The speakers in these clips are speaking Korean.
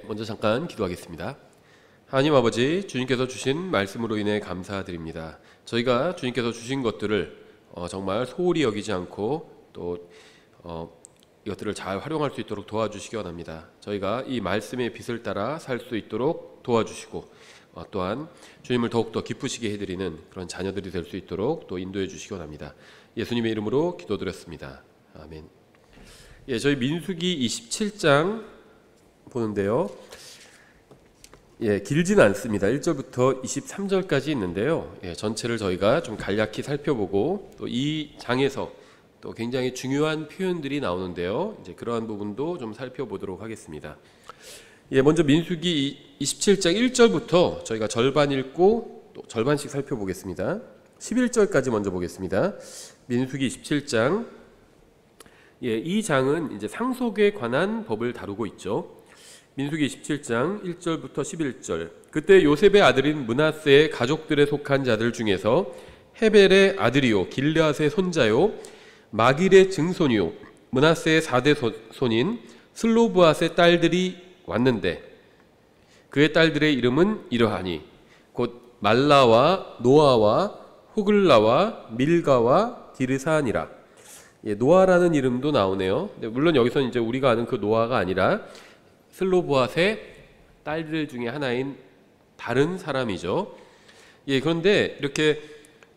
먼저 잠깐 기도하겠습니다. 하나님 아버지, 주님께서 주신 말씀으로 인해 감사드립니다. 저희가 주님께서 주신 것들을 정말 소홀히 여기지 않고 또 이것들을 잘 활용할 수 있도록 도와주시기 원합니다. 저희가 이 말씀의 빛을 따라 살 수 있도록 도와주시고 또한 주님을 더욱더 기쁘시게 해드리는 그런 자녀들이 될 수 있도록 또 인도해 주시기 원합니다. 예수님의 이름으로 기도드렸습니다. 아멘. 저희 민수기 27장 보는데요. 길지는 않습니다. 1절부터 23절까지 있는데요. 전체를 저희가 좀 간략히 살펴보고 또 이 장에서 또 굉장히 중요한 표현들이 나오는데요. 이제 그러한 부분도 좀 살펴보도록 하겠습니다. 먼저 민수기 27장 1절부터 저희가 절반 읽고 또 절반씩 살펴보겠습니다. 11절까지 먼저 보겠습니다. 민수기 27장. 이 장은 이제 상속에 관한 법을 다루고 있죠. 민수기 27장 1절부터 11절. 그때 요셉의 아들인 므낫세의 가족들에 속한 자들 중에서 헤벨의 아들이요 길르앗의 손자요 마길의 증손이요 므낫세의 4대 손인 슬로브앗의 딸들이 왔는데 그의 딸들의 이름은 이러하니 곧 말라와 노아와 호글라와 밀가와 디르사니라. 노아라는 이름도 나오네요. 물론 여기서 이제 우리가 아는 그 노아가 아니라 슬로브앗의 딸들 중에 하나인 다른 사람이죠. 그런데 이렇게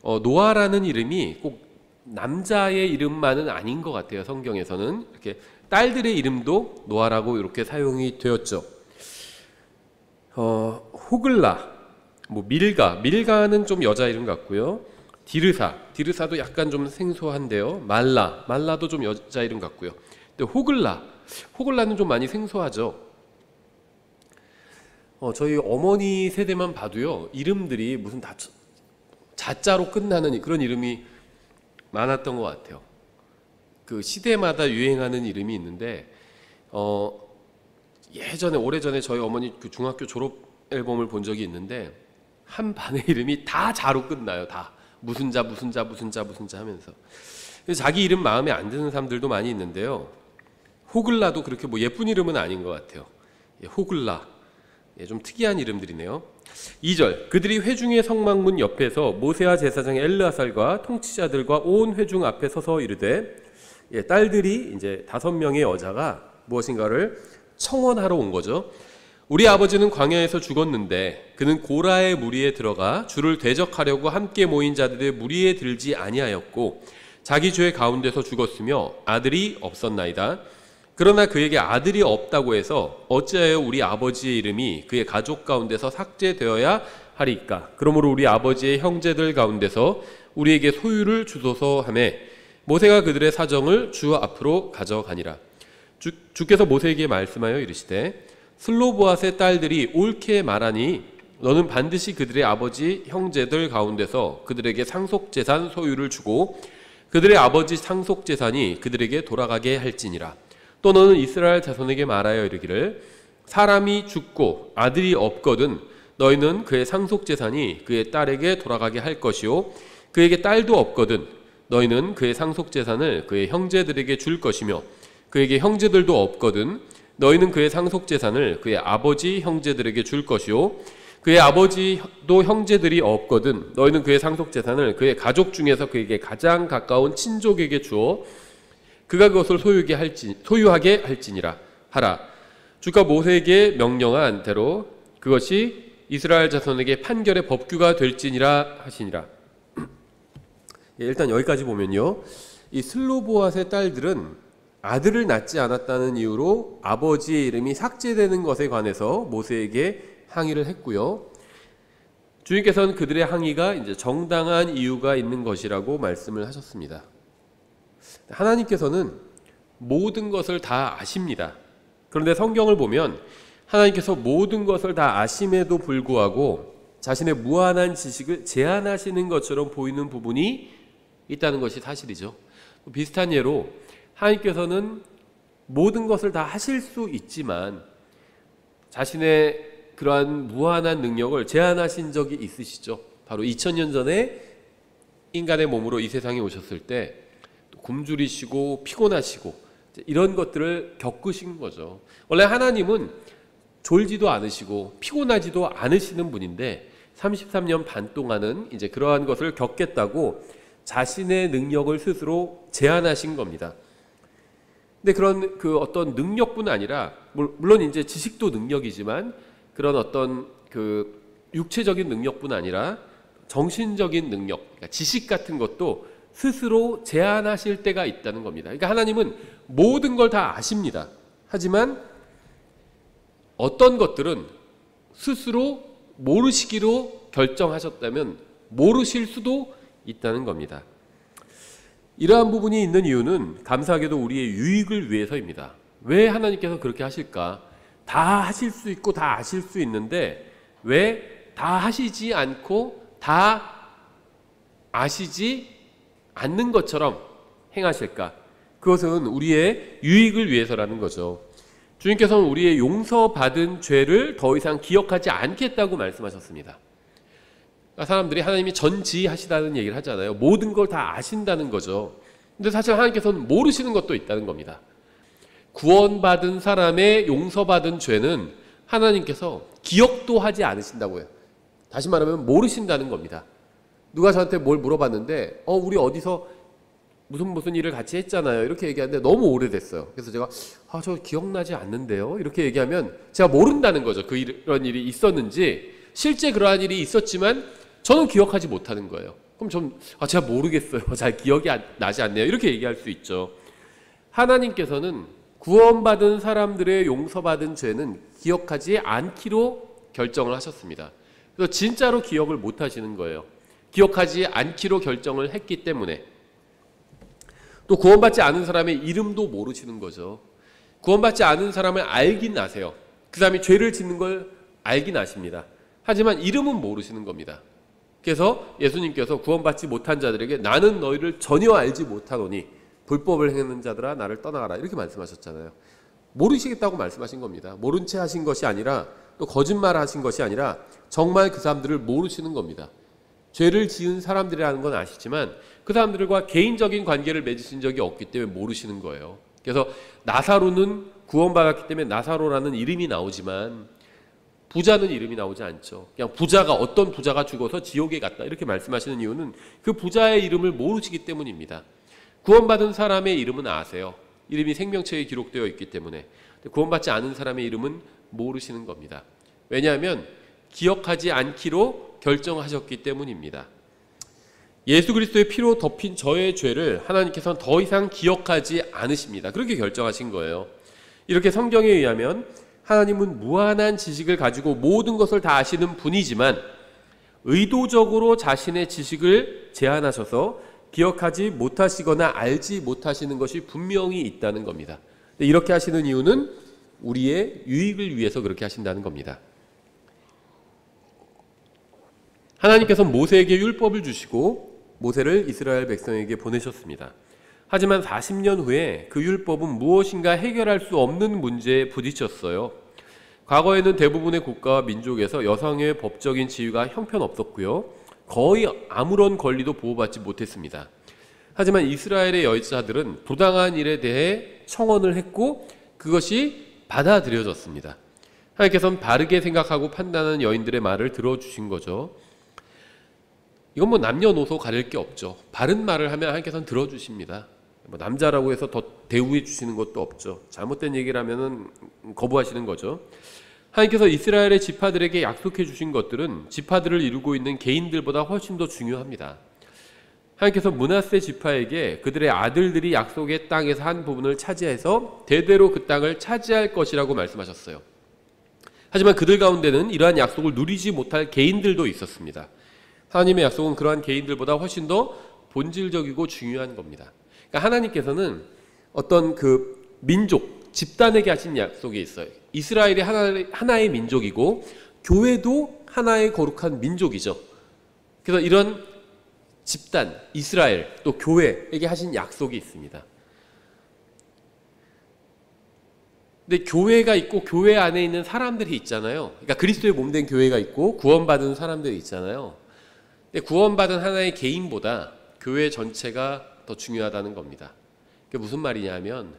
노아라는 이름이 꼭 남자의 이름만은 아닌 것 같아요. 성경에서는 이렇게 딸들의 이름도 노아라고 이렇게 사용이 되었죠. 호글라, 밀가는 좀 여자 이름 같고요. 디르사도 약간 좀 생소한데요. 말라도 좀 여자 이름 같고요. 근데 호글라는 좀 많이 생소하죠. 저희 어머니 세대만 봐도요, 이름들이 무슨 다 자자로 끝나는 그런 이름이 많았던 것 같아요. 그 시대마다 유행하는 이름이 있는데, 오래전에 저희 어머니 그 중학교 졸업 앨범을 본 적이 있는데, 한 반의 이름이 다 자로 끝나요. 다 무슨 자 하면서. 자기 이름 마음에 안 드는 사람들도 많이 있는데요. 호글라도 그렇게 예쁜 이름은 아닌 것 같아요. 호글라. 좀 특이한 이름들이네요. 2절. 그들이 회중의 성막문 옆에서 모세와 제사장 엘르아살과 통치자들과 온 회중 앞에 서서 이르되, 딸들이 이제 5명의 여자가 무엇인가를 청원하러 온 거죠. 우리 아버지는 광야에서 죽었는데 그는 고라의 무리에 들어가 주를 대적하려고 함께 모인 자들의 무리에 들지 아니하였고 자기 죄 가운데서 죽었으며 아들이 없었나이다. 그러나 그에게 아들이 없다고 해서 어찌하여 우리 아버지의 이름이 그의 가족 가운데서 삭제되어야 하리까? 그러므로 우리 아버지의 형제들 가운데서 우리에게 소유를 주소서 하며 모세가 그들의 사정을 주 앞으로 가져가니라. 주께서 모세에게 말씀하여 이르시되 슬로브앗의 딸들이 옳게 말하니 너는 반드시 그들의 아버지 형제들 가운데서 그들에게 상속재산 소유를 주고 그들의 아버지 상속재산이 그들에게 돌아가게 할지니라. 또 너는 이스라엘 자손에게 말하여 이르기를 사람이 죽고 아들이 없거든 너희는 그의 상속재산이 그의 딸에게 돌아가게 할 것이요 그에게 딸도 없거든 너희는 그의 상속재산을 그의 형제들에게 줄 것이며 그에게 형제들도 없거든 너희는 그의 상속재산을 그의 아버지 형제들에게 줄 것이요 그의 아버지도 형제들이 없거든 너희는 그의 상속재산을 그의 가족 중에서 그에게 가장 가까운 친족에게 주어 그가 그것을 소유하게 할지니라 하라. 주가 모세에게 명령한 대로 그것이 이스라엘 자손에게 판결의 법규가 될지니라 하시니라. 일단 여기까지 보면요, 이 슬로보앗의 딸들은 아들을 낳지 않았다는 이유로 아버지의 이름이 삭제되는 것에 관해서 모세에게 항의를 했고요. 주님께서는 그들의 항의가 이제 정당한 이유가 있는 것이라고 말씀을 하셨습니다. 하나님께서는 모든 것을 다 아십니다. 그런데 성경을 보면 하나님께서 모든 것을 다 아심에도 불구하고 자신의 무한한 지식을 제한하시는 것처럼 보이는 부분이 있다는 것이 사실이죠. 비슷한 예로 하나님께서는 모든 것을 다 하실 수 있지만 자신의 그러한 무한한 능력을 제한하신 적이 있으시죠. 바로 2000년 전에 인간의 몸으로 이 세상에 오셨을 때 굶주리시고 피곤하시고 이런 것들을 겪으신 거죠. 원래 하나님은 졸지도 않으시고 피곤하지도 않으시는 분인데 33년 반 동안은 이제 그러한 것을 겪겠다고 자신의 능력을 스스로 제한하신 겁니다. 근데 그런 그 어떤 능력뿐 아니라 물론 이제 지식도 능력이지만 그런 어떤 그 육체적인 능력뿐 아니라 정신적인 능력, 그러니까 지식 같은 것도 스스로 제한하실 때가 있다는 겁니다. 그러니까 하나님은 모든 걸 다 아십니다. 하지만 어떤 것들은 스스로 모르시기로 결정하셨다면 모르실 수도 있다는 겁니다. 이러한 부분이 있는 이유는 감사하게도 우리의 유익을 위해서입니다. 왜 하나님께서 그렇게 하실까? 다 하실 수 있고 다 아실 수 있는데 왜 다 하시지 않고 다 아시지 않는 것처럼 행하실까? 그것은 우리의 유익을 위해서라는 거죠. 주님께서는 우리의 용서받은 죄를 더 이상 기억하지 않겠다고 말씀하셨습니다. 사람들이 하나님이 전지하시다는 얘기를 하잖아요. 모든 걸 다 아신다는 거죠. 근데 사실 하나님께서는 모르시는 것도 있다는 겁니다. 구원받은 사람의 용서받은 죄는 하나님께서 기억도 하지 않으신다고요. 다시 말하면 모르신다는 겁니다. 누가 저한테 뭘 물어봤는데 우리 어디서 무슨 일을 같이 했잖아요. 이렇게 얘기하는데 너무 오래됐어요. 그래서 제가 저 기억나지 않는데요. 이렇게 얘기하면 제가 모른다는 거죠. 그런 일이 있었는지 실제 그러한 일이 있었지만 저는 기억하지 못하는 거예요. 그럼 제가 모르겠어요. 잘 기억이 나지 않네요. 이렇게 얘기할 수 있죠. 하나님께서는 구원받은 사람들의 용서받은 죄는 기억하지 않기로 결정을 하셨습니다. 그래서 진짜로 기억을 못 하시는 거예요. 기억하지 않기로 결정을 했기 때문에. 또 구원받지 않은 사람의 이름도 모르시는 거죠. 구원받지 않은 사람을 알긴 아세요. 그 사람이 죄를 짓는 걸 알긴 아십니다. 하지만 이름은 모르시는 겁니다. 그래서 예수님께서 구원받지 못한 자들에게 나는 너희를 전혀 알지 못하노니 불법을 행하는 자들아 나를 떠나가라 이렇게 말씀하셨잖아요. 모르시겠다고 말씀하신 겁니다. 모른 채 하신 것이 아니라 또 거짓말 하신 것이 아니라 정말 그 사람들을 모르시는 겁니다. 죄를 지은 사람들이라는 건 아시지만 그 사람들과 개인적인 관계를 맺으신 적이 없기 때문에 모르시는 거예요. 그래서 나사로는 구원받았기 때문에 나사로라는 이름이 나오지만 부자는 이름이 나오지 않죠. 그냥 어떤 부자가 죽어서 지옥에 갔다 이렇게 말씀하시는 이유는 그 부자의 이름을 모르시기 때문입니다. 구원받은 사람의 이름은 아세요. 이름이 생명冊에 기록되어 있기 때문에. 구원받지 않은 사람의 이름은 모르시는 겁니다. 왜냐하면 기억하지 않기로 결정하셨기 때문입니다. 예수 그리스도의 피로 덮인 저의 죄를 하나님께서는 더 이상 기억하지 않으십니다. 그렇게 결정하신 거예요. 이렇게 성경에 의하면 하나님은 무한한 지식을 가지고 모든 것을 다 아시는 분이지만 의도적으로 자신의 지식을 제한하셔서 기억하지 못하시거나 알지 못하시는 것이 분명히 있다는 겁니다. 이렇게 하시는 이유는 우리의 유익을 위해서 그렇게 하신다는 겁니다. 하나님께서 모세에게 율법을 주시고 모세를 이스라엘 백성에게 보내셨습니다. 하지만 40년 후에 그 율법은 무엇인가 해결할 수 없는 문제에 부딪혔어요. 과거에는 대부분의 국가와 민족에서 여성의 법적인 지위가 형편없었고요. 거의 아무런 권리도 보호받지 못했습니다. 하지만 이스라엘의 여자들은 부당한 일에 대해 청원을 했고 그것이 받아들여졌습니다. 하나님께서는 바르게 생각하고 판단하는 여인들의 말을 들어주신 거죠. 이건 남녀노소 가릴 게 없죠. 바른 말을 하면 하나님께서는 들어주십니다. 남자라고 해서 더 대우해 주시는 것도 없죠. 잘못된 얘기를 하면은 거부하시는 거죠. 하나님께서 이스라엘의 지파들에게 약속해 주신 것들은 지파들을 이루고 있는 개인들보다 훨씬 더 중요합니다. 하나님께서 므낫세 지파에게 그들의 아들들이 약속의 땅에서 한 부분을 차지해서 대대로 그 땅을 차지할 것이라고 말씀하셨어요. 하지만 그들 가운데는 이러한 약속을 누리지 못할 개인들도 있었습니다. 하나님의 약속은 그러한 개인들보다 훨씬 더 본질적이고 중요한 겁니다. 그러니까 하나님께서는 어떤 그 민족, 집단에게 하신 약속이 있어요. 이스라엘이 하나의 민족이고 교회도 하나의 거룩한 민족이죠. 그래서 이런 집단, 이스라엘 또 교회에게 하신 약속이 있습니다. 근데 교회가 있고 교회 안에 있는 사람들이 있잖아요. 그러니까 그리스도의 몸된 교회가 있고 구원받은 사람들이 있잖아요. 근데 구원받은 하나의 개인보다 교회 전체가 더 중요하다는 겁니다. 그게 무슨 말이냐 하면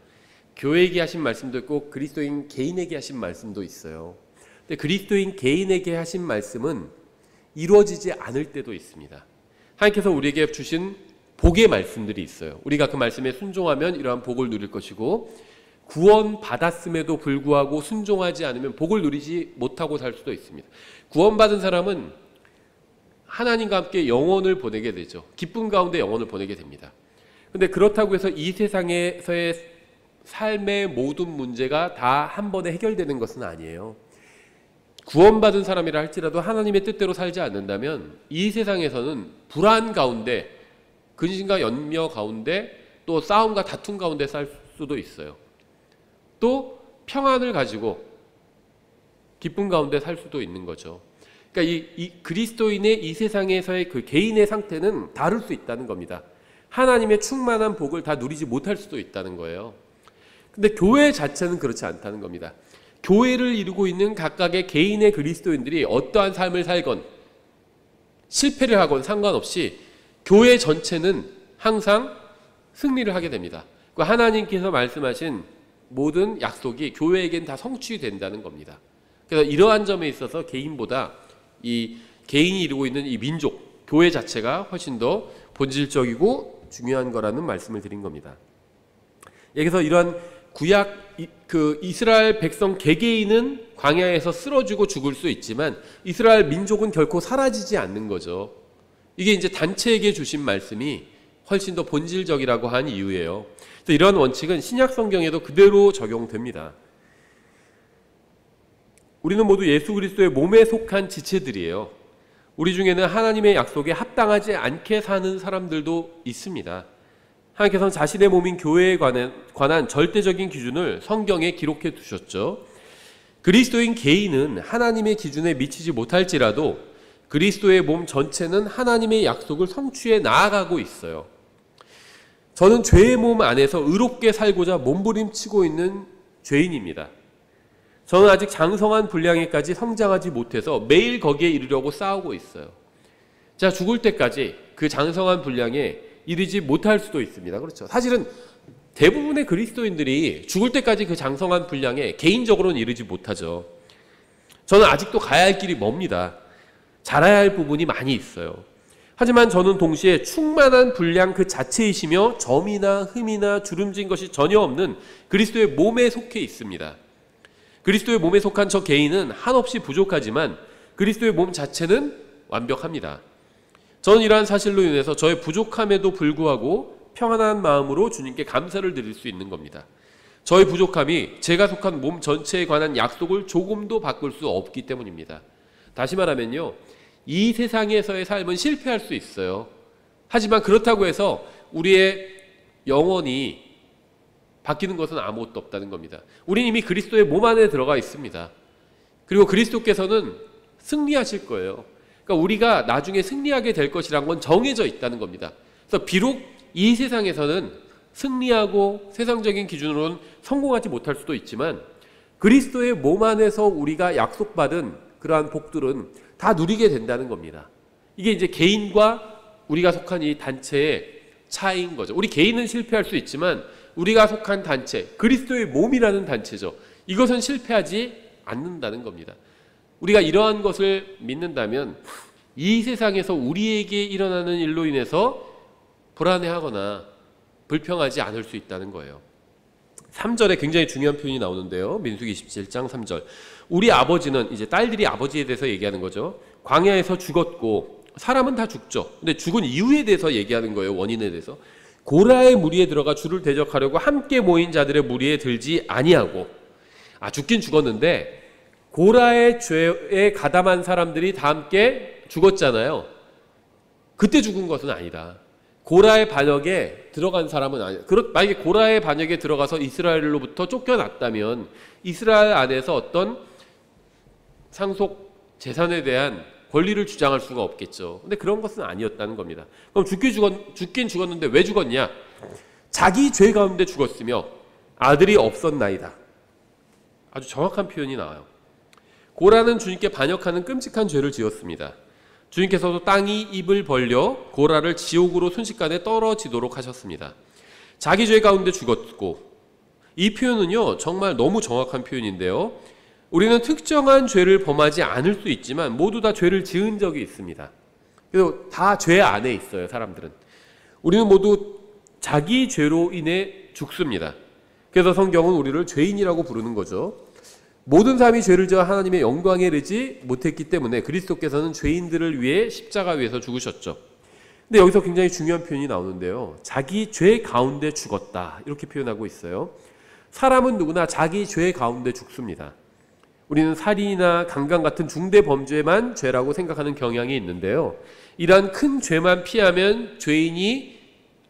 교회에게 하신 말씀도 있고 그리스도인 개인에게 하신 말씀도 있어요. 근데 그리스도인 개인에게 하신 말씀은 이루어지지 않을 때도 있습니다. 하나님께서 우리에게 주신 복의 말씀들이 있어요. 우리가 그 말씀에 순종하면 이러한 복을 누릴 것이고, 구원 받았음에도 불구하고 순종하지 않으면 복을 누리지 못하고 살 수도 있습니다. 구원받은 사람은 하나님과 함께 영혼을 보내게 되죠. 기쁨 가운데 영혼을 보내게 됩니다. 그런데 그렇다고 해서 이 세상에서의 삶의 모든 문제가 다 한 번에 해결되는 것은 아니에요. 구원받은 사람이라 할지라도 하나님의 뜻대로 살지 않는다면 이 세상에서는 불안 가운데, 근심과 연며 가운데, 또 싸움과 다툼 가운데 살 수도 있어요. 또 평안을 가지고 기쁨 가운데 살 수도 있는 거죠. 그러니까 이 그리스도인의 이 세상에서의 그 개인의 상태는 다를 수 있다는 겁니다. 하나님의 충만한 복을 다 누리지 못할 수도 있다는 거예요. 근데 교회 자체는 그렇지 않다는 겁니다. 교회를 이루고 있는 각각의 개인의 그리스도인들이 어떠한 삶을 살건 실패를 하건 상관없이 교회 전체는 항상 승리를 하게 됩니다. 하나님께서 말씀하신 모든 약속이 교회에겐 다 성취된다는 겁니다. 그래서 이러한 점에 있어서 개인보다 이 개인이 이루고 있는 이 민족, 교회 자체가 훨씬 더 본질적이고 중요한 거라는 말씀을 드린 겁니다. 여기서 이러한 구약 그 이스라엘 백성 개개인은 광야에서 쓰러지고 죽을 수 있지만 이스라엘 민족은 결코 사라지지 않는 거죠. 이게 이제 단체에게 주신 말씀이 훨씬 더 본질적이라고 한 이유예요. 그래서 이런 원칙은 신약 성경에도 그대로 적용됩니다. 우리는 모두 예수 그리스도의 몸에 속한 지체들이에요. 우리 중에는 하나님의 약속에 합당하지 않게 사는 사람들도 있습니다. 하나님께서는 자신의 몸인 교회에 관한 절대적인 기준을 성경에 기록해 두셨죠. 그리스도인 개인은 하나님의 기준에 미치지 못할지라도 그리스도의 몸 전체는 하나님의 약속을 성취해 나아가고 있어요. 저는 죄의 몸 안에서 의롭게 살고자 몸부림치고 있는 죄인입니다. 저는 아직 장성한 분량에까지 성장하지 못해서 매일 거기에 이르려고 싸우고 있어요. 제가 죽을 때까지 그 장성한 분량에 이르지 못할 수도 있습니다. 그렇죠. 사실은 대부분의 그리스도인들이 죽을 때까지 그 장성한 분량에 개인적으로는 이르지 못하죠. 저는 아직도 가야 할 길이 멉니다. 잘해야 할 부분이 많이 있어요. 하지만 저는 동시에 충만한 분량 그 자체이시며 점이나 흠이나 주름진 것이 전혀 없는 그리스도의 몸에 속해 있습니다. 그리스도의 몸에 속한 저 개인은 한없이 부족하지만 그리스도의 몸 자체는 완벽합니다. 저는 이러한 사실로 인해서 저의 부족함에도 불구하고 평안한 마음으로 주님께 감사를 드릴 수 있는 겁니다. 저의 부족함이 제가 속한 몸 전체에 관한 약속을 조금도 바꿀 수 없기 때문입니다. 다시 말하면요, 이 세상에서의 삶은 실패할 수 있어요. 하지만 그렇다고 해서 우리의 영혼이 바뀌는 것은 아무것도 없다는 겁니다. 우리는 이미 그리스도의 몸 안에 들어가 있습니다. 그리고 그리스도께서는 승리하실 거예요. 그러니까 우리가 나중에 승리하게 될 것이란 건 정해져 있다는 겁니다. 그래서 비록 이 세상에서는 승리하고 세상적인 기준으로는 성공하지 못할 수도 있지만 그리스도의 몸 안에서 우리가 약속받은 그러한 복들은 다 누리게 된다는 겁니다. 이게 이제 개인과 우리가 속한 이 단체의 차이인 거죠. 우리 개인은 실패할 수 있지만 우리가 속한 단체, 그리스도의 몸이라는 단체죠. 이것은 실패하지 않는다는 겁니다. 우리가 이러한 것을 믿는다면 이 세상에서 우리에게 일어나는 일로 인해서 불안해하거나 불평하지 않을 수 있다는 거예요. 3절에 굉장히 중요한 표현이 나오는데요. 민수기 27장 3절. 우리 아버지는, 이제 딸들이 아버지에 대해서 얘기하는 거죠. 광야에서 죽었고 사람은 다 죽죠. 근데 죽은 이유에 대해서 얘기하는 거예요. 원인에 대해서. 고라의 무리에 들어가 주를 대적하려고 함께 모인 자들의 무리에 들지 아니하고, 죽긴 죽었는데 고라의 죄에 가담한 사람들이 다 함께 죽었잖아요. 그때 죽은 것은 아니다. 고라의 반역에 들어간 사람은 아니다. 만약에 고라의 반역에 들어가서 이스라엘로부터 쫓겨났다면 이스라엘 안에서 어떤 상속 재산에 대한 권리를 주장할 수가 없겠죠. 근데 그런 것은 아니었다는 겁니다. 그럼 죽긴 죽었는데 왜 죽었냐? 자기 죄 가운데 죽었으며 아들이 없었나이다. 아주 정확한 표현이 나와요. 고라는 주님께 반역하는 끔찍한 죄를 지었습니다. 주님께서도 땅이 입을 벌려 고라를 지옥으로 순식간에 떨어지도록 하셨습니다. 자기 죄 가운데 죽었고 이 표현은요 정말 너무 정확한 표현인데요. 우리는 특정한 죄를 범하지 않을 수 있지만 모두 다 죄를 지은 적이 있습니다. 그래서 다 죄 안에 있어요. 사람들은. 우리는 모두 자기 죄로 인해 죽습니다. 그래서 성경은 우리를 죄인이라고 부르는 거죠. 모든 사람이 죄를 지어 하나님의 영광에 이르지 못했기 때문에 그리스도께서는 죄인들을 위해 십자가 위에서 죽으셨죠. 근데 여기서 굉장히 중요한 표현이 나오는데요. 자기 죄 가운데 죽었다 이렇게 표현하고 있어요. 사람은 누구나 자기 죄 가운데 죽습니다. 우리는 살인이나 강간 같은 중대 범죄만 죄라고 생각하는 경향이 있는데요. 이러한 큰 죄만 피하면 죄인이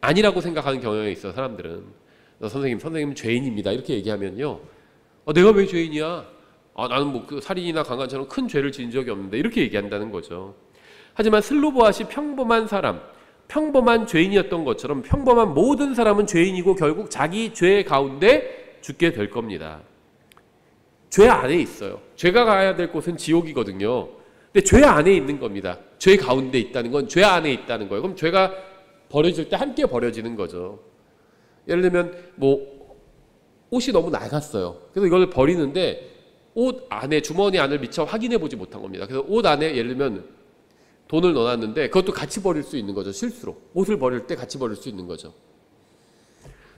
아니라고 생각하는 경향이 있어요. 사람들은. 선생님 죄인입니다 이렇게 얘기하면요. 내가 왜 죄인이야? 나는 뭐 그 살인이나 강간처럼 큰 죄를 지은 적이 없는데 이렇게 얘기한다는 거죠. 하지만 슬로보아시 평범한 사람, 평범한 죄인이었던 것처럼 평범한 모든 사람은 죄인이고 결국 자기 죄 가운데 죽게 될 겁니다. 죄 안에 있어요. 죄가 가야 될 곳은 지옥이거든요. 근데 죄 안에 있는 겁니다. 죄 가운데 있다는 건 죄 안에 있다는 거예요. 그럼 죄가 버려질 때 함께 버려지는 거죠. 예를 들면 뭐 옷이 너무 낡았어요. 그래서 이걸 버리는데 옷 안에 주머니 안을 미처 확인해 보지 못한 겁니다. 그래서 옷 안에 예를 들면 돈을 넣어놨는데 그것도 같이 버릴 수 있는 거죠. 실수로. 옷을 버릴 때 같이 버릴 수 있는 거죠.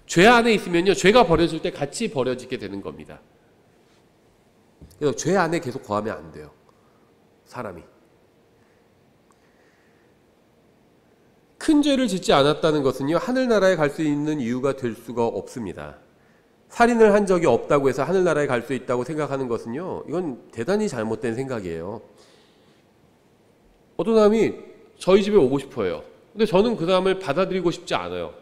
죄 안에 있으면요. 죄가 버려질 때 같이 버려지게 되는 겁니다. 그래서 죄 안에 계속 거하면 안 돼요. 사람이. 큰 죄를 짓지 않았다는 것은요. 하늘나라에 갈 수 있는 이유가 될 수가 없습니다. 살인을 한 적이 없다고 해서 하늘나라에 갈 수 있다고 생각하는 것은요. 이건 대단히 잘못된 생각이에요. 어떤 사람이 저희 집에 오고 싶어요. 근데 저는 그 사람을 받아들이고 싶지 않아요.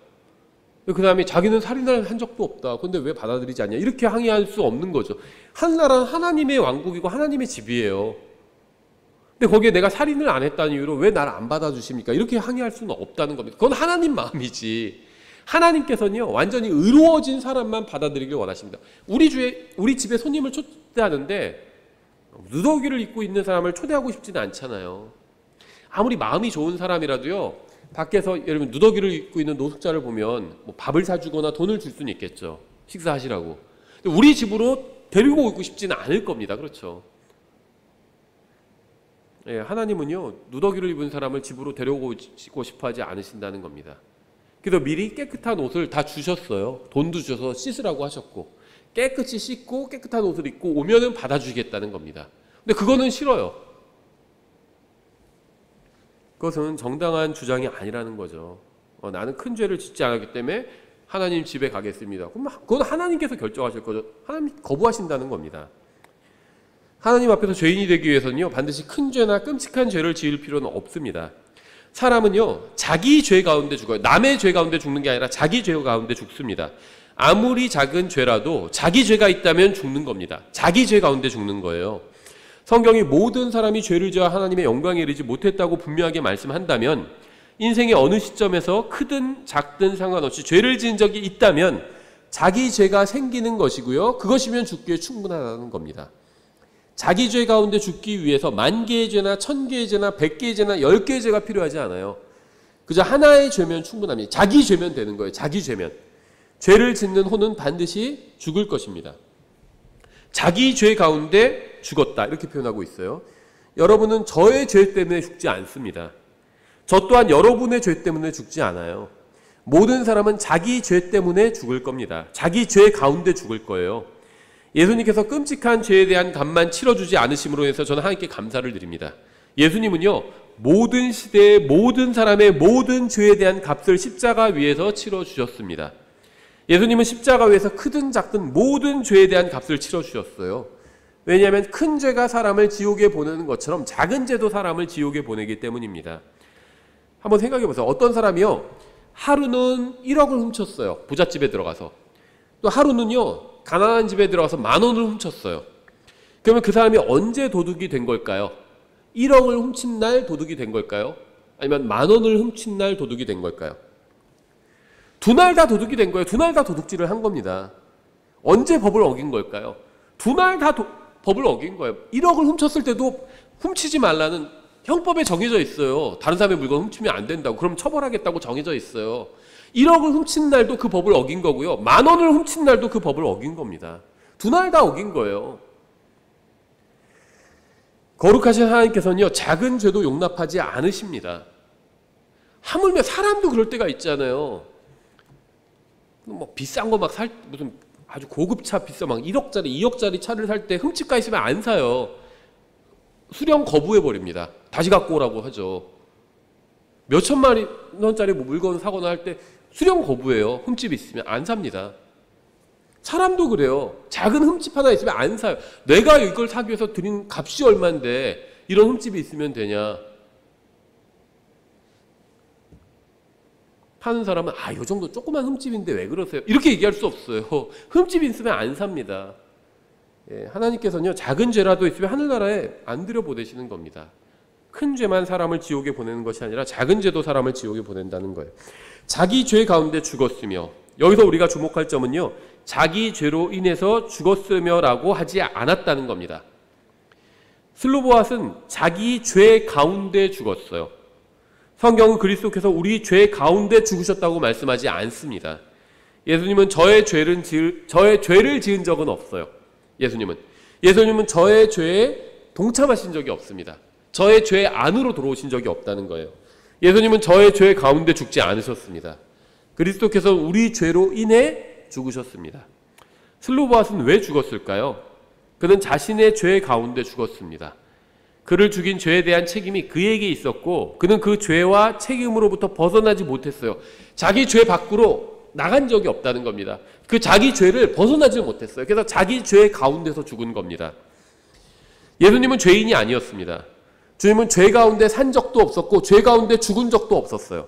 그 사람이 자기는 살인을 한 적도 없다. 근데 왜 받아들이지 않냐. 이렇게 항의할 수 없는 거죠. 하늘나라는 하나님의 왕국이고 하나님의 집이에요. 근데 거기에 내가 살인을 안 했다는 이유로 왜 나를 안 받아주십니까? 이렇게 항의할 수는 없다는 겁니다. 그건 하나님 마음이지. 하나님께서는요 완전히 의로워진 사람만 받아들이길 원하십니다. 우리 집에 손님을 초대하는데 누더기를 입고 있는 사람을 초대하고 싶지는 않잖아요. 아무리 마음이 좋은 사람이라도요 밖에서 예를 들면 누더기를 입고 있는 노숙자를 보면 뭐 밥을 사주거나 돈을 줄 수는 있겠죠. 식사하시라고. 근데 우리 집으로 데리고 오고 싶지는 않을 겁니다. 그렇죠. 예, 하나님은요 누더기를 입은 사람을 집으로 데려오고 싶어 하지 않으신다는 겁니다. 그래서 미리 깨끗한 옷을 다 주셨어요. 돈도 주셔서 씻으라고 하셨고 깨끗이 씻고 깨끗한 옷을 입고 오면은 받아주겠다는 겁니다. 근데 그거는 싫어요. 그것은 정당한 주장이 아니라는 거죠. 나는 큰 죄를 짓지 않았기 때문에 하나님 집에 가겠습니다. 그럼 그건 하나님께서 결정하실 거죠. 하나님 거부하신다는 겁니다. 하나님 앞에서 죄인이 되기 위해서는요 반드시 큰 죄나 끔찍한 죄를 지을 필요는 없습니다. 사람은요 자기 죄 가운데 죽어요. 남의 죄 가운데 죽는 게 아니라 자기 죄 가운데 죽습니다. 아무리 작은 죄라도 자기 죄가 있다면 죽는 겁니다. 자기 죄 가운데 죽는 거예요. 성경이 모든 사람이 죄를 지어 하나님의 영광에 이르지 못했다고 분명하게 말씀한다면 인생의 어느 시점에서 크든 작든 상관없이 죄를 지은 적이 있다면 자기 죄가 생기는 것이고요. 그것이면 죽기에 충분하다는 겁니다. 자기 죄 가운데 죽기 위해서 10,000개의 죄나 1,000개의 죄나 100개의 죄나 10개의 죄가 필요하지 않아요. 그저 하나의 죄면 충분합니다. 자기 죄면 되는 거예요. 자기 죄면. 죄를 짓는 혼은 반드시 죽을 것입니다. 자기 죄 가운데 죽었다 이렇게 표현하고 있어요. 여러분은 저의 죄 때문에 죽지 않습니다. 저 또한 여러분의 죄 때문에 죽지 않아요. 모든 사람은 자기 죄 때문에 죽을 겁니다. 자기 죄 가운데 죽을 거예요. 예수님께서 끔찍한 죄에 대한 값만 치러주지 않으심으로 해서 저는 하나님께 감사를 드립니다. 예수님은요 모든 시대의 모든 사람의 모든 죄에 대한 값을 십자가 위에서 치러주셨습니다. 예수님은 십자가 위에서 크든 작든 모든 죄에 대한 값을 치러주셨어요. 왜냐하면 큰 죄가 사람을 지옥에 보내는 것처럼 작은 죄도 사람을 지옥에 보내기 때문입니다. 한번 생각해 보세요. 어떤 사람이요 하루는 1억을 훔쳤어요. 부잣집에 들어가서. 또 하루는요 가난한 집에 들어가서 10,000원을 훔쳤어요. 그러면 그 사람이 언제 도둑이 된 걸까요? 1억을 훔친 날 도둑이 된 걸까요? 아니면 10,000원을 훔친 날 도둑이 된 걸까요? 두 날 다 도둑이 된 거예요. 두 날 다 도둑질을 한 겁니다. 언제 법을 어긴 걸까요? 두 날 다 법을 어긴 거예요. 1억을 훔쳤을 때도 훔치지 말라는 형법에 정해져 있어요. 다른 사람의 물건 훔치면 안 된다고. 그럼 처벌하겠다고 정해져 있어요. 1억을 훔친 날도 그 법을 어긴 거고요. 10,000원을 훔친 날도 그 법을 어긴 겁니다. 두 날 다 어긴 거예요. 거룩하신 하나님께서는요, 작은 죄도 용납하지 않으십니다. 하물며 사람도 그럴 때가 있잖아요. 뭐 비싼 거 막 무슨 아주 고급차 비싸 막 1억짜리, 2억짜리 차를 살 때 흠집가 있으면 안 사요. 수령 거부해 버립니다. 다시 갖고 오라고 하죠. 몇 천만 원짜리 물건 사거나 할 때 수령 거부해요. 흠집 있으면 안 삽니다. 사람도 그래요. 작은 흠집 하나 있으면 안 사요. 내가 이걸 사기 위해서 드린 값이 얼만데 이런 흠집이 있으면 되냐. 파는 사람은 이 정도 조그만 흠집인데 왜 그러세요? 이렇게 얘기할 수 없어요. 흠집이 있으면 안 삽니다. 하나님께서는요, 작은 죄라도 있으면 하늘나라에 안 들여보내시는 겁니다. 큰 죄만 사람을 지옥에 보내는 것이 아니라 작은 죄도 사람을 지옥에 보낸다는 거예요. 자기 죄 가운데 죽었으며, 여기서 우리가 주목할 점은요, 자기 죄로 인해서 죽었으며라고 하지 않았다는 겁니다. 슬로보앗은 자기 죄 가운데 죽었어요. 성경은 그리스도께서 우리 죄 가운데 죽으셨다고 말씀하지 않습니다. 예수님은 저의 죄를 지은 적은 없어요. 예수님은 저의 죄에 동참하신 적이 없습니다. 저의 죄 안으로 들어오신 적이 없다는 거예요. 예수님은 저의 죄 가운데 죽지 않으셨습니다. 그리스도께서 우리 죄로 인해 죽으셨습니다. 슬로보앗은 왜 죽었을까요? 그는 자신의 죄 가운데 죽었습니다. 그를 죽인 죄에 대한 책임이 그에게 있었고, 그는 그 죄와 책임으로부터 벗어나지 못했어요. 자기 죄 밖으로 나간 적이 없다는 겁니다. 그 자기 죄를 벗어나지 못했어요. 그래서 자기 죄 가운데서 죽은 겁니다. 예수님은 죄인이 아니었습니다. 주님은 죄 가운데 산 적도 없었고 죄 가운데 죽은 적도 없었어요.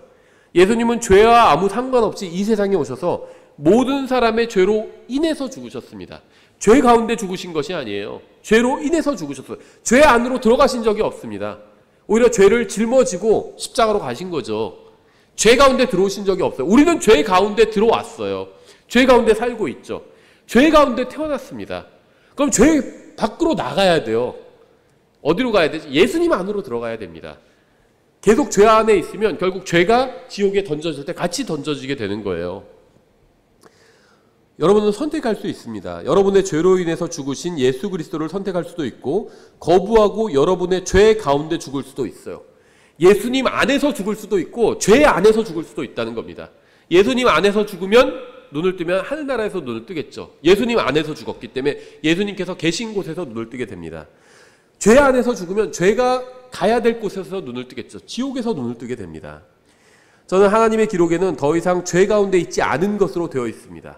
예수님은 죄와 아무 상관없이 이 세상에 오셔서 모든 사람의 죄로 인해서 죽으셨습니다. 죄 가운데 죽으신 것이 아니에요. 죄로 인해서 죽으셨어요. 죄 안으로 들어가신 적이 없습니다. 오히려 죄를 짊어지고 십자가로 가신 거죠. 죄 가운데 들어오신 적이 없어요. 우리는 죄 가운데 들어왔어요. 죄 가운데 살고 있죠. 죄 가운데 태어났습니다. 그럼 죄 밖으로 나가야 돼요. 어디로 가야 되지? 예수님 안으로 들어가야 됩니다. 계속 죄 안에 있으면 결국 죄가 지옥에 던져질 때 같이 던져지게 되는 거예요. 여러분은 선택할 수 있습니다. 여러분의 죄로 인해서 죽으신 예수 그리스도를 선택할 수도 있고, 거부하고 여러분의 죄 가운데 죽을 수도 있어요. 예수님 안에서 죽을 수도 있고 죄 안에서 죽을 수도 있다는 겁니다. 예수님 안에서 죽으면 눈을 뜨면 하늘나라에서 눈을 뜨겠죠. 예수님 안에서 죽었기 때문에 예수님께서 계신 곳에서 눈을 뜨게 됩니다. 죄 안에서 죽으면 죄가 가야 될 곳에서 눈을 뜨겠죠. 지옥에서 눈을 뜨게 됩니다. 저는 하나님의 기록에는 더 이상 죄 가운데 있지 않은 것으로 되어 있습니다.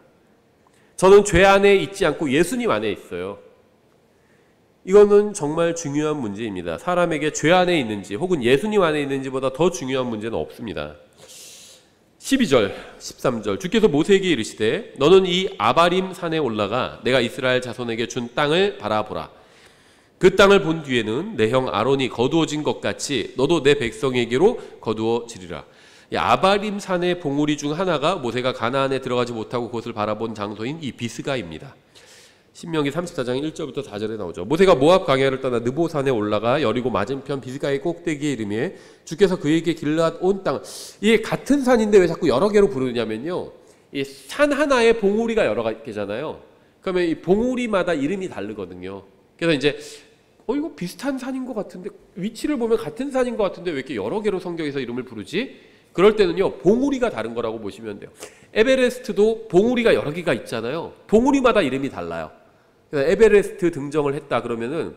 저는 죄 안에 있지 않고 예수님 안에 있어요. 이거는 정말 중요한 문제입니다. 사람에게 죄 안에 있는지 혹은 예수님 안에 있는지보다 더 중요한 문제는 없습니다. 12절, 13절 주께서 모세에게 이르시되 너는 이 아바림 산에 올라가 내가 이스라엘 자손에게 준 땅을 바라보라. 그 땅을 본 뒤에는 내 형 아론이 거두어진 것 같이 너도 내 백성에게로 거두어지리라. 아바림 산의 봉우리 중 하나가 모세가 가나안에 들어가지 못하고 그것을 바라본 장소인 이 비스가입니다. 신명기 34장 1절부터 4절에 나오죠. 모세가 모압 광야를 떠나 느보산에 올라가 여리고 맞은편 비스가의 꼭대기에 이르매 주께서 그에게 길앗 온 땅. 이게 같은 산인데 왜 자꾸 여러 개로 부르냐면요, 이 산 하나에 봉우리가 여러 개잖아요. 그러면 이 봉우리마다 이름이 다르거든요. 그래서 이제 이거 비슷한 산인 것 같은데, 위치를 보면 같은 산인 것 같은데 왜 이렇게 여러 개로 성경에서 이름을 부르지? 그럴 때는요, 봉우리가 다른 거라고 보시면 돼요. 에베레스트도 봉우리가 여러 개가 있잖아요. 봉우리마다 이름이 달라요. 그래서 에베레스트 등정을 했다 그러면은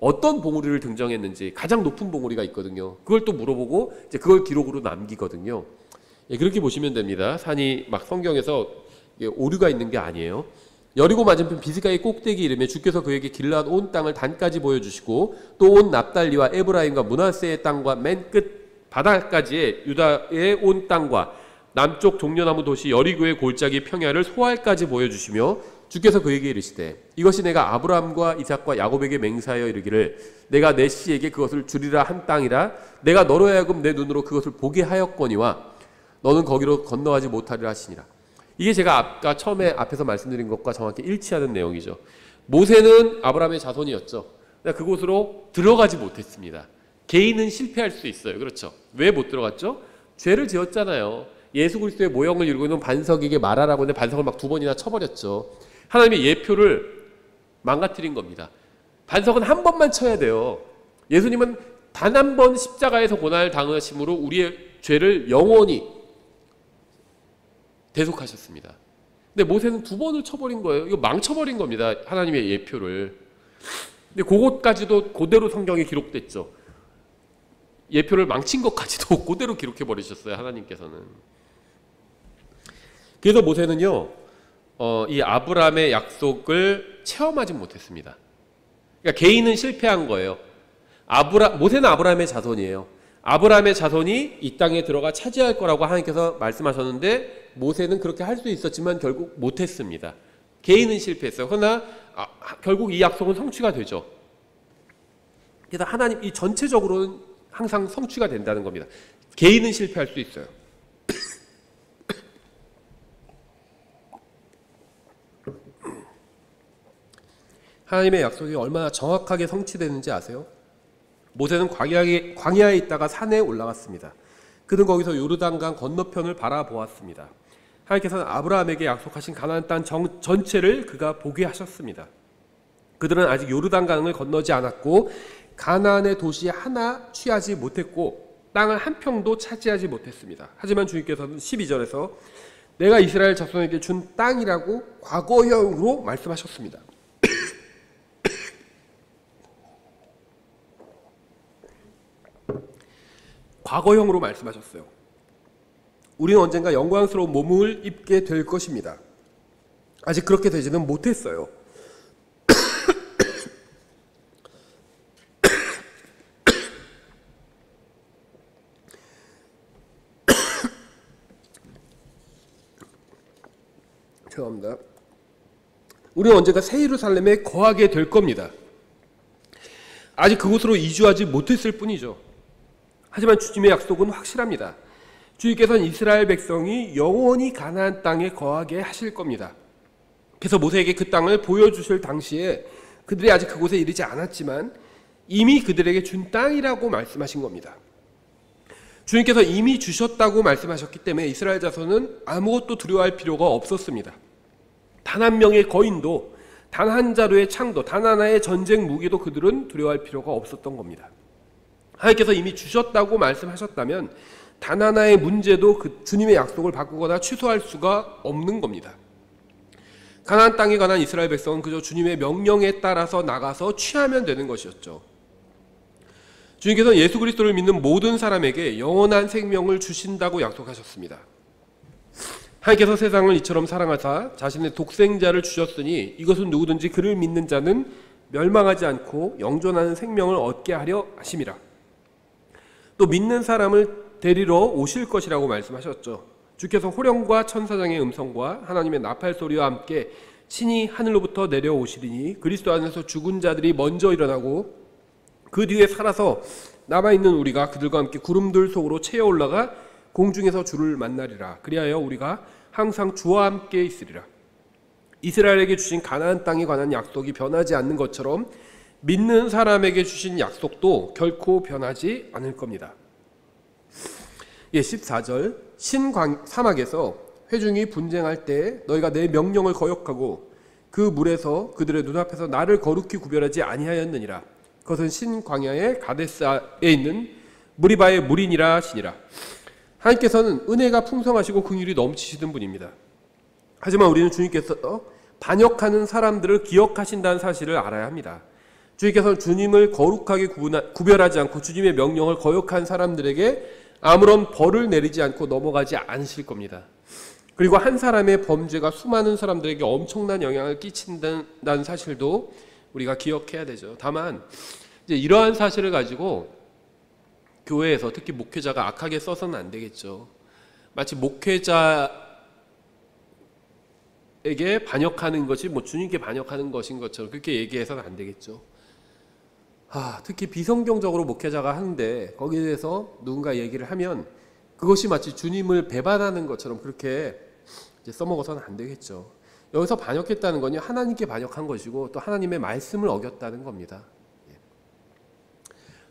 어떤 봉우리를 등정했는지, 가장 높은 봉우리가 있거든요. 그걸 또 물어보고 이제 그걸 기록으로 남기거든요. 그렇게 보시면 됩니다. 산이 막 성경에서 오류가 있는 게 아니에요. 여리고 맞은편 비스가의 꼭대기 이름에 주께서 그에게 길앗 온 땅을 단까지 보여주시고 또 온 납달리와 에브라임과 므낫세의 땅과 맨 끝 바다까지의 유다의 온 땅과 남쪽 종려나무 도시 여리고의 골짜기 평야를 소알까지 보여주시며 주께서 그에게 이르시되 이것이 내가 아브라함과 이삭과 야곱에게 맹세하여 이르기를 내가 내 씨에게 그것을 주리라 한 땅이라. 내가 너로 하여금 내 눈으로 그것을 보게 하였거니와 너는 거기로 건너가지 못하리라 하시니라. 이게 제가 아까 처음에 앞에서 말씀드린 것과 정확히 일치하는 내용이죠. 모세는 아브라함의 자손이었죠. 그곳으로 들어가지 못했습니다. 개인은 실패할 수 있어요. 그렇죠? 왜 못 들어갔죠? 죄를 지었잖아요. 예수 그리스도의 모형을 이루고 있는 반석에게 말하라고 했는데 반석을 막 2번이나 쳐버렸죠. 하나님의 예표를 망가뜨린 겁니다. 반석은 한 번만 쳐야 돼요. 예수님은 단 한 번 십자가에서 고난을 당하심으로 우리의 죄를 영원히 대속하셨습니다. 근데 모세는 2번을 쳐버린 거예요. 이거 망쳐버린 겁니다. 하나님의 예표를. 근데 그것까지도 그대로 성경에 기록됐죠. 예표를 망친 것까지도 그대로 기록해 버리셨어요. 하나님께서는. 그래서 모세는요, 이 아브라함의 약속을 체험하지 못했습니다. 그러니까 개인은 실패한 거예요. 모세는 아브라함의 자손이에요. 아브라함의 자손이 이 땅에 들어가 차지할 거라고 하나님께서 말씀하셨는데 모세는 그렇게 할 수 있었지만 결국 못했습니다. 개인은 실패했어요. 그러나 결국 이 약속은 성취가 되죠. 그래서 하나님 이 전체적으로는 항상 성취가 된다는 겁니다. 개인은 실패할 수 있어요. 하나님의 약속이 얼마나 정확하게 성취되는지 아세요? 모세는 광야에 있다가 산에 올라갔습니다. 그는 거기서 요르단강 건너편을 바라보았습니다. 하나님께서는 아브라함에게 약속하신 가나안 땅 전체를 그가 보게 하셨습니다. 그들은 아직 요르단강을 건너지 않았고 가나안의 도시 하나 취하지 못했고 땅을 한 평도 차지하지 못했습니다. 하지만 주님께서는 12절에서 내가 이스라엘 자손에게 준 땅이라고 과거형으로 말씀하셨습니다. 과거형으로 말씀하셨어요. 우리는 언젠가 영광스러운 몸을 입게 될 것입니다. 아직 그렇게 되지는 못했어요. 죄송합니다. 우리는 언젠가 새 예루살렘에 거하게 될 겁니다. 아직 그곳으로 이주하지 못했을 뿐이죠. 하지만 주님의 약속은 확실합니다. 주님께서는 이스라엘 백성이 영원히 가나안 땅에 거하게 하실 겁니다. 그래서 모세에게 그 땅을 보여주실 당시에 그들이 아직 그곳에 이르지 않았지만 이미 그들에게 준 땅이라고 말씀하신 겁니다. 주님께서 이미 주셨다고 말씀하셨기 때문에 이스라엘 자손은 아무것도 두려워할 필요가 없었습니다. 단 한 명의 거인도, 단 한 자루의 창도, 단 하나의 전쟁 무기도 그들은 두려워할 필요가 없었던 겁니다. 하나님께서 이미 주셨다고 말씀하셨다면 단 하나의 문제도 그 주님의 약속을 바꾸거나 취소할 수가 없는 겁니다. 가나안 땅에 관한 이스라엘 백성은 그저 주님의 명령에 따라서 나가서 취하면 되는 것이었죠. 주님께서는 예수 그리스도를 믿는 모든 사람에게 영원한 생명을 주신다고 약속하셨습니다. 하나님께서 세상을 이처럼 사랑하사 자신의 독생자를 주셨으니 이것은 누구든지 그를 믿는 자는 멸망하지 않고 영존하는 생명을 얻게 하려 하심이라. 또 믿는 사람을 데리러 오실 것이라고 말씀하셨죠. 주께서 호령과 천사장의 음성과 하나님의 나팔 소리와 함께 친히 하늘로부터 내려오시리니 그리스도 안에서 죽은 자들이 먼저 일어나고 그 뒤에 살아서 남아있는 우리가 그들과 함께 구름들 속으로 채어 올라가 공중에서 주를 만나리라. 그리하여 우리가 항상 주와 함께 있으리라. 이스라엘에게 주신 가나안 땅에 관한 약속이 변하지 않는 것처럼 믿는 사람에게 주신 약속도 결코 변하지 않을 겁니다. 14절 사막에서 회중이 분쟁할 때 너희가 내 명령을 거역하고 그 물에서 그들의 눈앞에서 나를 거룩히 구별하지 아니하였느니라. 그것은 신광야의 가데스에 있는 무리바의 물이니라 하시니라. 하나님께서는 은혜가 풍성하시고 긍휼이 넘치시는 분입니다. 하지만 우리는 주님께서 반역하는 사람들을 기억하신다는 사실을 알아야 합니다. 주님께서는 주님을 거룩하게 구별하지 않고 주님의 명령을 거역한 사람들에게 아무런 벌을 내리지 않고 넘어가지 않으실 겁니다. 그리고 한 사람의 범죄가 수많은 사람들에게 엄청난 영향을 끼친다는 사실도 우리가 기억해야 되죠. 다만 이제 이러한 사실을 가지고 교회에서 특히 목회자가 악하게 써서는 안 되겠죠. 마치 목회자에게 반역하는 것이 주님께 반역하는 것인 것처럼 그렇게 얘기해서는 안 되겠죠. 특히 비성경적으로 목회자가 하는데 거기에 대해서 누군가 얘기를 하면 그것이 마치 주님을 배반하는 것처럼 그렇게 이제 써먹어서는 안 되겠죠. 여기서 반역했다는 건 하나님께 반역한 것이고 또 하나님의 말씀을 어겼다는 겁니다.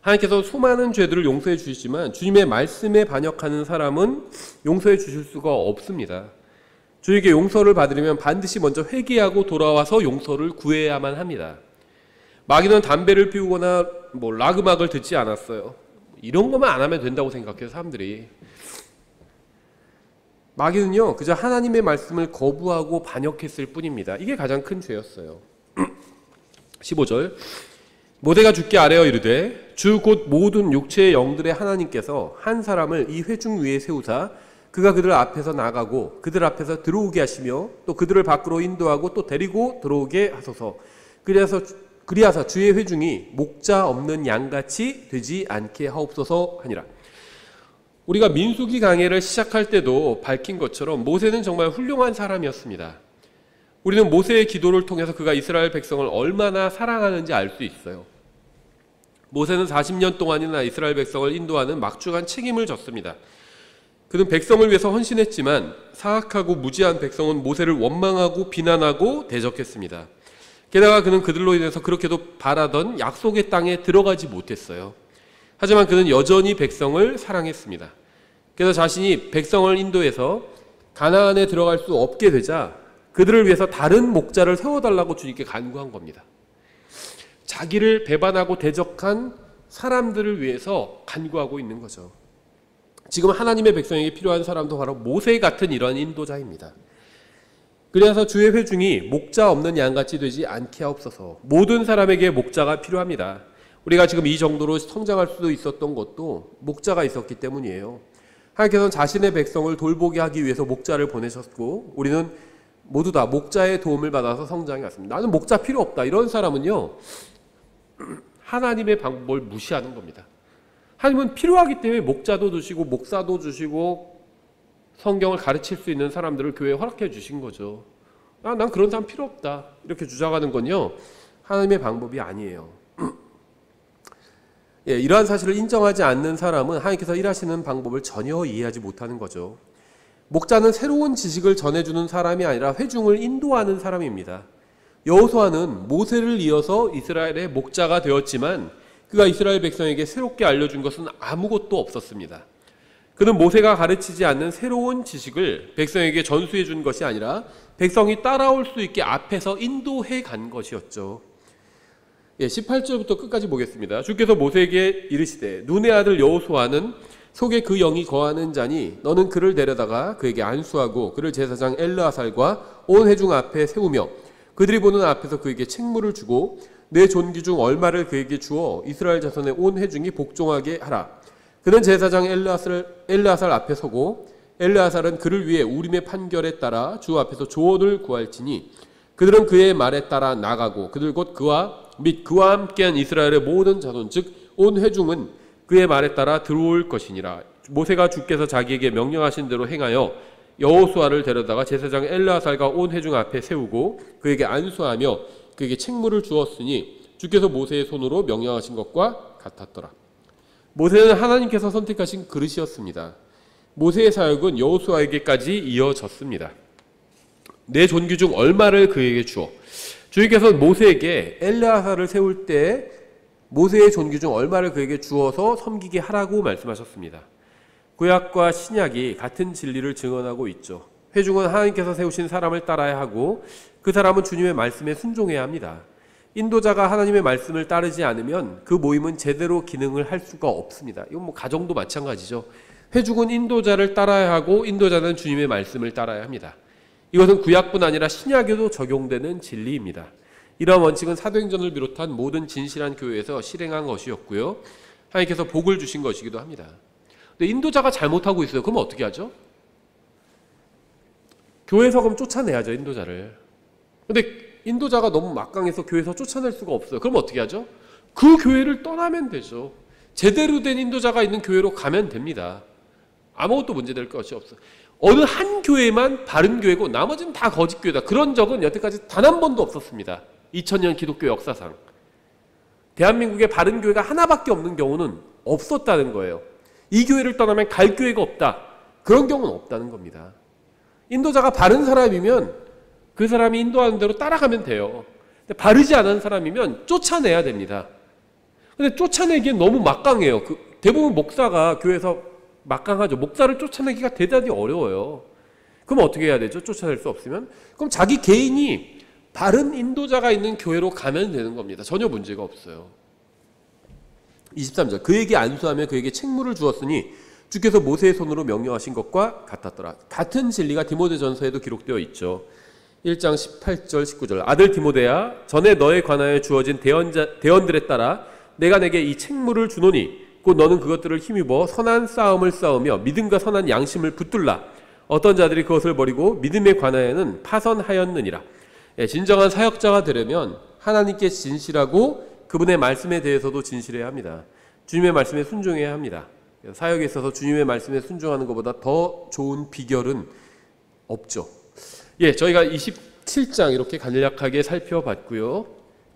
하나님께서 수많은 죄들을 용서해 주시지만 주님의 말씀에 반역하는 사람은 용서해 주실 수가 없습니다. 주님께 용서를 받으려면 반드시 먼저 회개하고 돌아와서 용서를 구해야만 합니다. 마귀는 담배를 피우거나 락 음악을 듣지 않았어요. 이런 것만 안 하면 된다고 생각해요, 사람들이. 마귀는요, 그저 하나님의 말씀을 거부하고 반역했을 뿐입니다. 이게 가장 큰 죄였어요. 15절, 모세가 주께 아뢰어 이르되 주 곧 모든 육체의 영들의 하나님께서 한 사람을 이 회중 위에 세우사 그가 그들 앞에서 나가고 그들 앞에서 들어오게 하시며 또 그들을 밖으로 인도하고 또 데리고 들어오게 하소서. 그리하사 주의 회중이 목자 없는 양같이 되지 않게 하옵소서 하니라. 우리가 민수기 강해를 시작할 때도 밝힌 것처럼 모세는 정말 훌륭한 사람이었습니다. 우리는 모세의 기도를 통해서 그가 이스라엘 백성을 얼마나 사랑하는지 알 수 있어요. 모세는 40년 동안이나 이스라엘 백성을 인도하는 막중한 책임을 졌습니다. 그는 백성을 위해서 헌신했지만 사악하고 무지한 백성은 모세를 원망하고 비난하고 대적했습니다. 게다가 그는 그들로 인해서 그렇게도 바라던 약속의 땅에 들어가지 못했어요. 하지만 그는 여전히 백성을 사랑했습니다. 그래서 자신이 백성을 인도해서 가나안에 들어갈 수 없게 되자 그들을 위해서 다른 목자를 세워달라고 주님께 간구한 겁니다. 자기를 배반하고 대적한 사람들을 위해서 간구하고 있는 거죠. 지금 하나님의 백성에게 필요한 사람도 바로 모세 같은 이런 인도자입니다. 그래서 주의 회중이 목자 없는 양같이 되지 않게 하옵소서. 모든 사람에게 목자가 필요합니다. 우리가 지금 이 정도로 성장할 수도 있었던 것도 목자가 있었기 때문이에요. 하나님께서는 자신의 백성을 돌보게 하기 위해서 목자를 보내셨고 우리는 모두 다 목자의 도움을 받아서 성장해 왔습니다. 나는 목자 필요 없다. 이런 사람은요, 하나님의 방법을 무시하는 겁니다. 하나님은 필요하기 때문에 목자도 주시고 목사도 주시고 성경을 가르칠 수 있는 사람들을 교회에 허락해 주신 거죠. 난 그런 사람 필요 없다. 이렇게 주장하는 건요, 하나님의 방법이 아니에요. 이러한 사실을 인정하지 않는 사람은 하나님께서 일하시는 방법을 전혀 이해하지 못하는 거죠. 목자는 새로운 지식을 전해주는 사람이 아니라 회중을 인도하는 사람입니다. 여호수아는 모세를 이어서 이스라엘의 목자가 되었지만 그가 이스라엘 백성에게 새롭게 알려준 것은 아무것도 없었습니다. 그는 모세가 가르치지 않는 새로운 지식을 백성에게 전수해 준 것이 아니라 백성이 따라올 수 있게 앞에서 인도해 간 것이었죠. 18절부터 끝까지 보겠습니다. 주께서 모세에게 이르시되 눈의 아들 여호수아는 속에 그 영이 거하는 자니 너는 그를 데려다가 그에게 안수하고 그를 제사장 엘르아살과 온 회중 앞에 세우며 그들이 보는 앞에서 그에게 책무를 주고 내 존귀 중 얼마를 그에게 주어 이스라엘 자손의 온 회중이 복종하게 하라. 그는 제사장 엘르아살 앞에 서고 엘르아살은 그를 위해 우림의 판결에 따라 주 앞에서 조언을 구할지니 그들은 그의 말에 따라 나가고 그들 곧 그와 함께한 이스라엘의 모든 자손 즉 온 회중은 그의 말에 따라 들어올 것이니라. 모세가 주께서 자기에게 명령하신 대로 행하여 여호수아를 데려다가 제사장 엘르아살과 온 회중 앞에 세우고 그에게 안수하며 그에게 책무를 주었으니 주께서 모세의 손으로 명령하신 것과 같았더라. 모세는 하나님께서 선택하신 그릇이었습니다. 모세의 사역은 여호수아에게까지 이어졌습니다. 내 존귀 중 얼마를 그에게 주어. 주님께서는 모세에게 엘르아살을 세울 때 모세의 존귀 중 얼마를 그에게 주어서 섬기게 하라고 말씀하셨습니다. 구약과 신약이 같은 진리를 증언하고 있죠. 회중은 하나님께서 세우신 사람을 따라야 하고 그 사람은 주님의 말씀에 순종해야 합니다. 인도자가 하나님의 말씀을 따르지 않으면 그 모임은 제대로 기능을 할 수가 없습니다. 이건 가정도 마찬가지죠. 회중은 인도자를 따라야 하고 인도자는 주님의 말씀을 따라야 합니다. 이것은 구약뿐 아니라 신약에도 적용되는 진리입니다. 이러한 원칙은 사도행전을 비롯한 모든 진실한 교회에서 실행한 것이었고요. 하나님께서 복을 주신 것이기도 합니다. 근데 인도자가 잘못하고 있어요. 그럼 어떻게 하죠? 교회에서 그럼 쫓아내야죠, 인도자를. 근데 인도자가 너무 막강해서 교회에서 쫓아낼 수가 없어요. 그럼 어떻게 하죠? 그 교회를 떠나면 되죠. 제대로 된 인도자가 있는 교회로 가면 됩니다. 아무것도 문제될 것이 없어요. 어느 한 교회만 바른 교회고 나머지는 다 거짓 교회다. 그런 적은 여태까지 단 한 번도 없었습니다. 2000년 기독교 역사상. 대한민국에 바른 교회가 하나밖에 없는 경우는 없었다는 거예요. 이 교회를 떠나면 갈 교회가 없다. 그런 경우는 없다는 겁니다. 인도자가 바른 사람이면 그 사람이 인도하는 대로 따라가면 돼요. 근데 바르지 않은 사람이면 쫓아내야 됩니다. 근데 쫓아내기엔 너무 막강해요. 대부분 목사가 교회에서 막강하죠. 목사를 쫓아내기가 대단히 어려워요. 그럼 어떻게 해야 되죠? 쫓아낼 수 없으면? 그럼 자기 개인이 다른 인도자가 있는 교회로 가면 되는 겁니다. 전혀 문제가 없어요. 23절 그에게 안수하며 그에게 책무를 주었으니 주께서 모세의 손으로 명령하신 것과 같았더라. 같은 진리가 디모데전서에도 기록되어 있죠. 1장 18절 19절 아들 디모데야 전에 너에 관하여 주어진 대언들에 따라 내가 내게 이 책무를 주노니 곧 너는 그것들을 힘입어 선한 싸움을 싸우며 믿음과 선한 양심을 붙들라. 어떤 자들이 그것을 버리고 믿음에 관하여는 파선하였느니라. 진정한 사역자가 되려면 하나님께 진실하고 그분의 말씀에 대해서도 진실해야 합니다. 주님의 말씀에 순종해야 합니다. 사역에 있어서 주님의 말씀에 순종하는 것보다 더 좋은 비결은 없죠. 저희가 27장 이렇게 간략하게 살펴봤고요.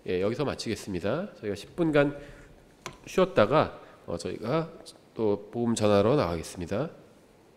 여기서 마치겠습니다. 저희가 10분간 쉬었다가 저희가 또 복음 전하러 나가겠습니다.